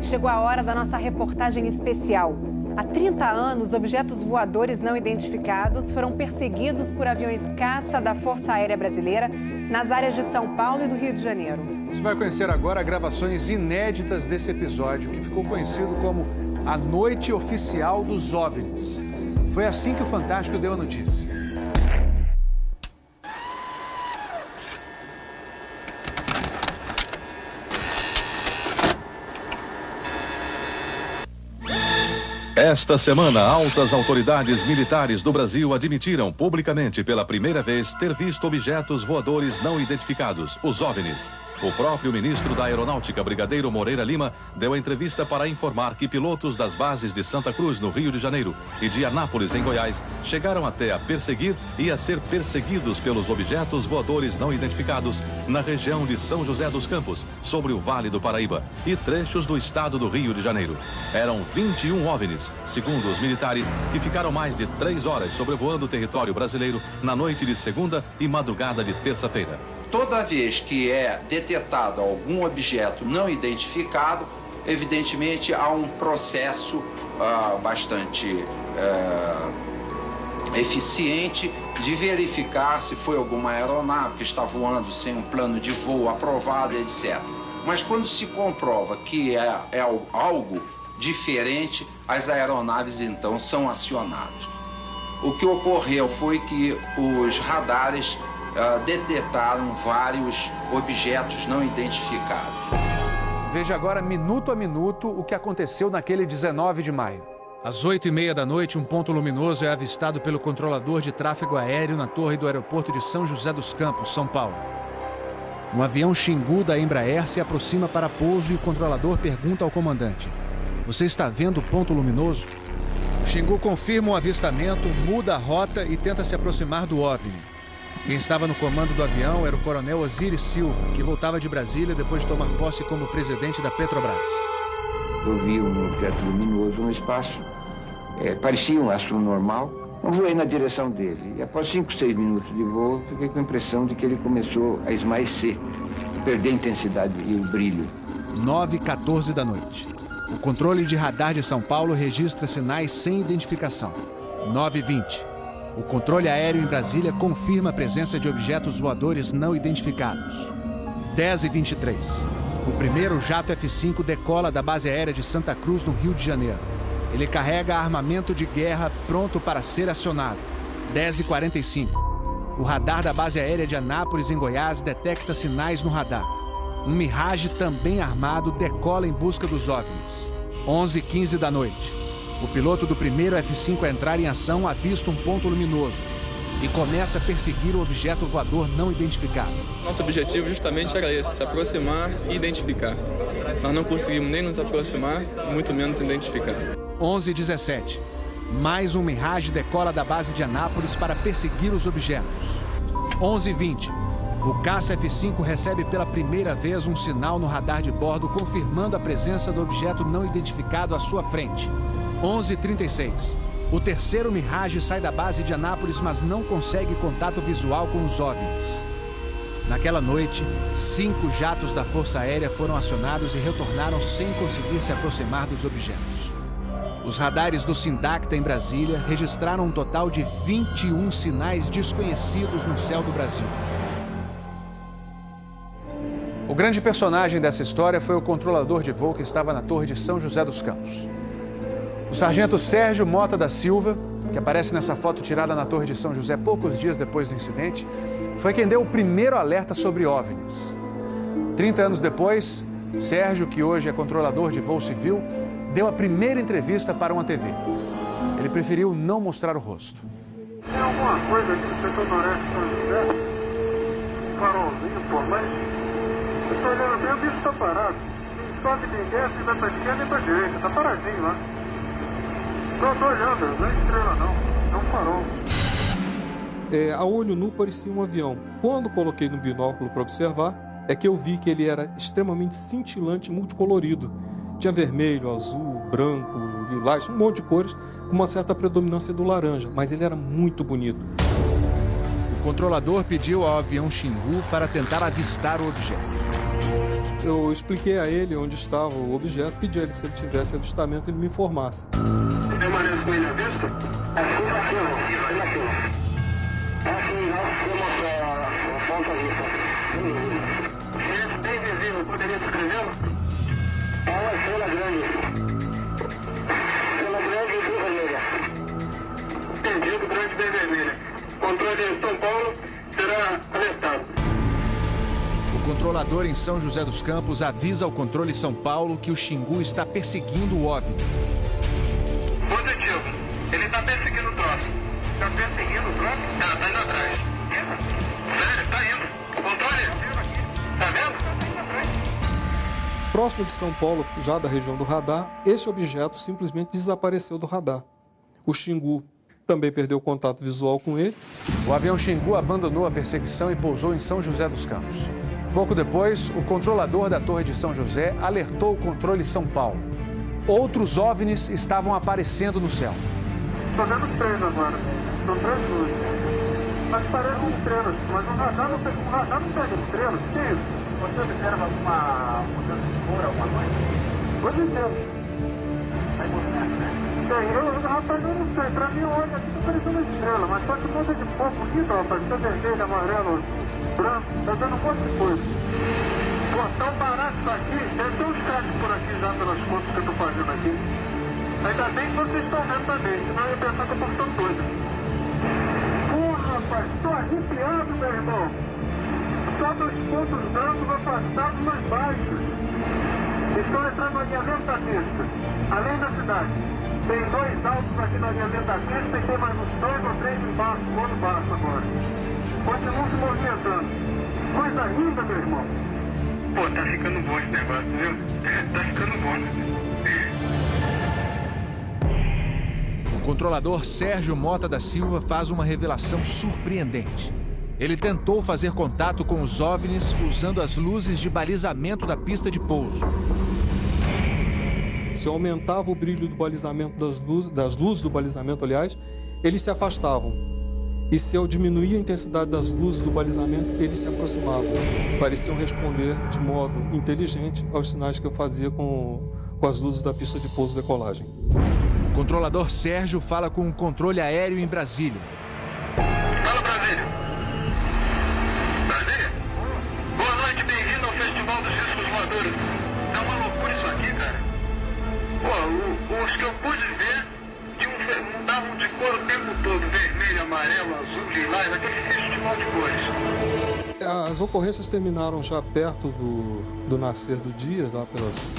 Chegou a hora da nossa reportagem especial. Há 30 anos, objetos voadores não identificados foram perseguidos por aviões caça da Força Aérea Brasileira nas áreas de São Paulo e do Rio de Janeiro. Você vai conhecer agora gravações inéditas desse episódio, que ficou conhecido como a Noite Oficial dos OVNIs. Foi assim que o Fantástico deu a notícia. Esta semana, altas autoridades militares do Brasil admitiram publicamente pela primeira vez ter visto objetos voadores não identificados, os OVNIs. O próprio ministro da Aeronáutica, Brigadeiro Moreira Lima, deu a entrevista para informar que pilotos das bases de Santa Cruz, no Rio de Janeiro, e de Anápolis, em Goiás, chegaram até a perseguir e a ser perseguidos pelos objetos voadores não identificados na região de São José dos Campos, sobre o Vale do Paraíba, e trechos do estado do Rio de Janeiro. Eram 21 OVNIs, segundo os militares, que ficaram mais de 3 horas sobrevoando o território brasileiro na noite de segunda e madrugada de terça-feira. Toda vez que é detectado algum objeto não identificado, evidentemente há um processo bastante eficiente de verificar se foi alguma aeronave que está voando sem um plano de voo aprovado, etc. Mas quando se comprova que é algo diferente, as aeronaves então são acionadas. O que ocorreu foi que os radares detectaram vários objetos não identificados. Veja agora, minuto a minuto, o que aconteceu naquele 19 de maio. Às 8h30 da noite, um ponto luminoso é avistado pelo controlador de tráfego aéreo na torre do aeroporto de São José dos Campos, São Paulo. Um avião Xingu da Embraer se aproxima para pouso e o controlador pergunta ao comandante: "Você está vendo o ponto luminoso?" O Xingu confirma o avistamento, muda a rota e tenta se aproximar do OVNI. Quem estava no comando do avião era o coronel Osiris Silva, que voltava de Brasília depois de tomar posse como presidente da Petrobras. Eu vi um objeto luminoso no espaço, parecia um astro normal. Eu voei na direção dele e após 5, 6 minutos de voo, fiquei com a impressão de que ele começou a esmaecer, a perder a intensidade e o brilho. 9h14 da noite. O controle de radar de São Paulo registra sinais sem identificação. 9h20. O controle aéreo em Brasília confirma a presença de objetos voadores não identificados. 10h23. O primeiro jato F-5 decola da base aérea de Santa Cruz, no Rio de Janeiro. Ele carrega armamento de guerra pronto para ser acionado. 10h45. O radar da base aérea de Anápolis, em Goiás, detecta sinais no radar. Um Mirage também armado decola em busca dos OVNIs. 11h15 da noite. O piloto do primeiro F-5 a entrar em ação avista um ponto luminoso e começa a perseguir o objeto voador não identificado. Nosso objetivo justamente era esse, se aproximar e identificar. Nós não conseguimos nem nos aproximar, muito menos identificar. 11h17. Mais um Mirage decola da base de Anápolis para perseguir os objetos. 11h20. O caça F-5 recebe pela primeira vez um sinal no radar de bordo confirmando a presença do objeto não identificado à sua frente. 11h36. O terceiro Mirage sai da base de Anápolis, mas não consegue contato visual com os OVNIs. Naquela noite, 5 jatos da Força Aérea foram acionados e retornaram sem conseguir se aproximar dos objetos. Os radares do Sindacta em Brasília registraram um total de 21 sinais desconhecidos no céu do Brasil. O grande personagem dessa história foi o controlador de voo que estava na torre de São José dos Campos. O sargento Sérgio Mota da Silva, que aparece nessa foto tirada na Torre de São José poucos dias depois do incidente, foi quem deu o primeiro alerta sobre OVNIs. 30 anos depois, Sérgio, que hoje é controlador de voo civil, deu a primeira entrevista para uma TV. Ele preferiu não mostrar o rosto. Tem alguma coisa aqui no setor noroeste de São José? Um farolzinho por lá? Eu estou olhando bem, o bicho está parado. Não sobe nem desce, nem vai para a esquerda nem para a direita. Está paradinho lá. Estou olhando, não é estrela não, é um farol. A olho nu parecia um avião. Quando coloquei no binóculo para observar, é que eu vi que ele era extremamente cintilante, multicolorido. Tinha vermelho, azul, branco, lilás, um monte de cores, com uma certa predominância do laranja, mas ele era muito bonito. O controlador pediu ao avião Xingu para tentar avistar o objeto. Eu expliquei a ele onde estava o objeto, pedi a ele que se ele tivesse avistamento, ele me informasse. Permanece com ele à vista? Assim, temos a ponta vista. Esse bem visível, poderia descrevê-lo? É uma estrela grande. Estrela grande e bem vermelha. Entendido, grande e bem vermelha. Controle de São Paulo será alertado. O controlador em São José dos Campos avisa ao controle São Paulo que o Xingu está perseguindo o OVNI. Positivo. Ele está perseguindo o troço. Está perseguindo o troço? Tá indo atrás. Sério, tá indo. Controle. Tá vendo? Próximo de São Paulo, já da região do radar, esse objeto simplesmente desapareceu do radar. O Xingu também perdeu contato visual com ele. O avião Xingu abandonou a perseguição e pousou em São José dos Campos. Pouco depois, o controlador da Torre de São José alertou o controle São Paulo. Outros OVNIs estavam aparecendo no céu. Estou vendo 3 agora. São 3 luzes. Mas parecem estrelas. Mas o radar não pega estrelas. O que é isso? Você observa alguma mudança de cor, alguma coisa? Hoje inteiro. Aí movimento, né? Rapaz, eu não sei. Pra mim, olha, aqui tá parecendo uma estrela. Mas só que muda de cor bonita, rapaz. Tá vermelho, amarelo, branco. Tá dando um monte de coisa. Pô, tão barato isso aqui. Deve ter uns cards por aqui já pelas fotos que eu tô fazendo aqui. Ainda bem que vocês estão vendo também, senão eu ia pensar que eu tô ficando doido. Porra, rapaz, tô arrepiado, meu irmão. Só 2 pontos brancos afastados mais baixos. Estão entrando no alinhamento da pista, além da cidade. Tem 2 altos aqui no alinhamento da pista e tem mais uns 2 ou 3 embaixo, do outro baixo agora. Continuam se movimentando. Coisa linda, meu irmão. Pô, tá ficando bom esse negócio, viu? Tá ficando bom, né? O controlador Sérgio Mota da Silva faz uma revelação surpreendente. Ele tentou fazer contato com os OVNIs usando as luzes de balizamento da pista de pouso. Se eu aumentava o brilho do balizamento das luzes do balizamento, aliás, eles se afastavam. E se eu diminuía a intensidade das luzes do balizamento, eles se aproximavam. Pareciam responder de modo inteligente aos sinais que eu fazia com as luzes da pista de pouso e decolagem. O controlador Sérgio fala com o controle aéreo em Brasília. Fala, Brasília. Brasília? Boa noite, bem-vindo ao Festival dos Discos Voadores. É uma loucura isso aqui, cara. Pô, os que eu pude ver mudavam de cor o tempo todo. Vermelho, amarelo, azul, lilás, aquele festival de cores. As ocorrências terminaram já perto do nascer do dia, lá pelas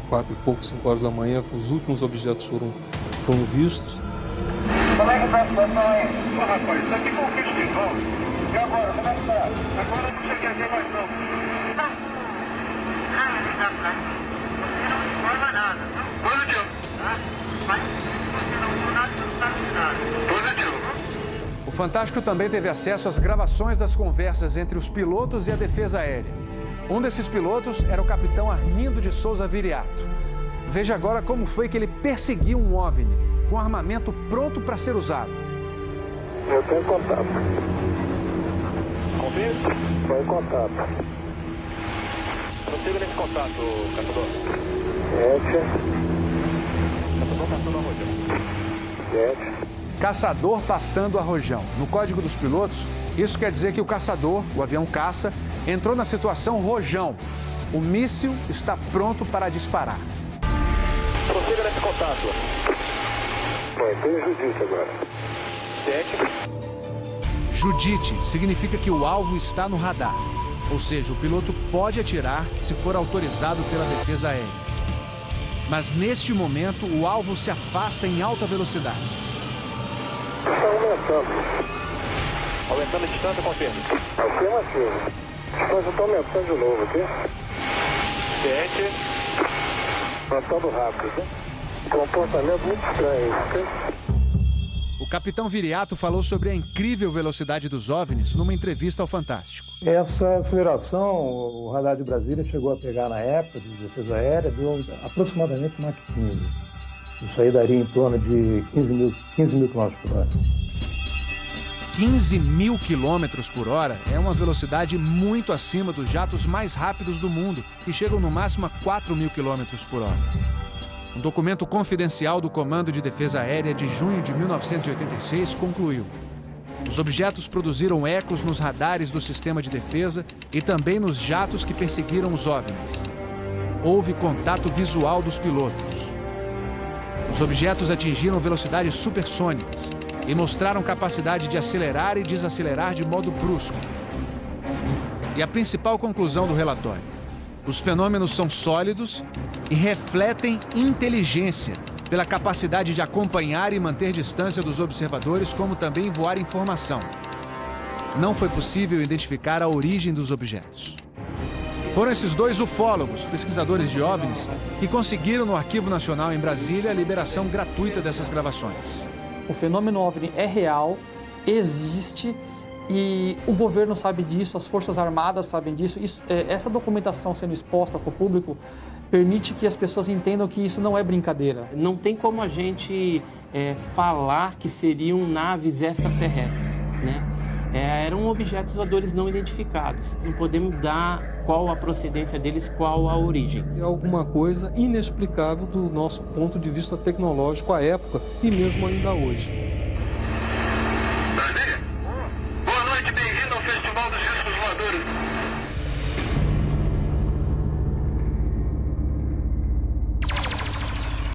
4 e pouco, 5 horas da manhã. Os últimos objetos foram vistos. Como é que tá a situação aí? Pô, rapaz, isso aqui foi um festival. E agora, como é que tá? Agora não sei o que ver mais não. Você não informa nada. Positivo. Mas você não viu nada, não está avisado. Positivo. O Fantástico também teve acesso às gravações das conversas entre os pilotos e a defesa aérea. Um desses pilotos era o capitão Armindo de Souza Viriato. Veja agora como foi que ele perseguiu um OVNI, com armamento pronto para ser usado. Eu tenho contato. Confirma? Estou em contato. Prossiga nesse contato, caçador. 7. Caçador passando a Rojão. 7. Caçador passando a Rojão. No código dos pilotos, isso quer dizer que o caçador, o avião caça, entrou na situação Rojão. O míssil está pronto para disparar. Prossiga nesse contato. Bom, tem Judite agora. 7. Judite significa que o alvo está no radar. Ou seja, o piloto pode atirar se for autorizado pela defesa aérea. Mas neste momento, o alvo se afasta em alta velocidade. Está aumentando. Aumentando a distância, confirma. Afirmativo. A distância está aumentando de novo, aqui. 7. Aumentando rápido, né? Comportamento muito estranho, ok? O capitão Viriato falou sobre a incrível velocidade dos OVNIs numa entrevista ao Fantástico. Essa aceleração, o radar de Brasília chegou a pegar na época de defesa aérea, deu aproximadamente Mach 15. Isso aí daria em torno de 15 mil km por hora. 15.000 quilômetros por hora é uma velocidade muito acima dos jatos mais rápidos do mundo, que chegam no máximo a 4.000 quilômetros por hora. Um documento confidencial do Comando de Defesa Aérea de junho de 1986 concluiu: os objetos produziram ecos nos radares do sistema de defesa e também nos jatos que perseguiram os OVNIs. Houve contato visual dos pilotos. Os objetos atingiram velocidades supersônicas e mostraram capacidade de acelerar e desacelerar de modo brusco. E a principal conclusão do relatório: os fenômenos são sólidos e refletem inteligência, pela capacidade de acompanhar e manter distância dos observadores, como também voar informação. Não foi possível identificar a origem dos objetos. Foram esses dois ufólogos, pesquisadores de OVNIs, que conseguiram no Arquivo Nacional em Brasília a liberação gratuita dessas gravações. O fenômeno OVNI é real, existe, e o governo sabe disso, as Forças Armadas sabem disso. Essa documentação sendo exposta para o público permite que as pessoas entendam que isso não é brincadeira. Não tem como a gente falar que seriam naves extraterrestres, né? Eram objetos voadores não identificados. Não podemos dar qual a procedência deles, qual a origem. É alguma coisa inexplicável do nosso ponto de vista tecnológico à época e mesmo ainda hoje. Brasília? Boa noite, bem-vindo ao Festival dos Discos Voadores.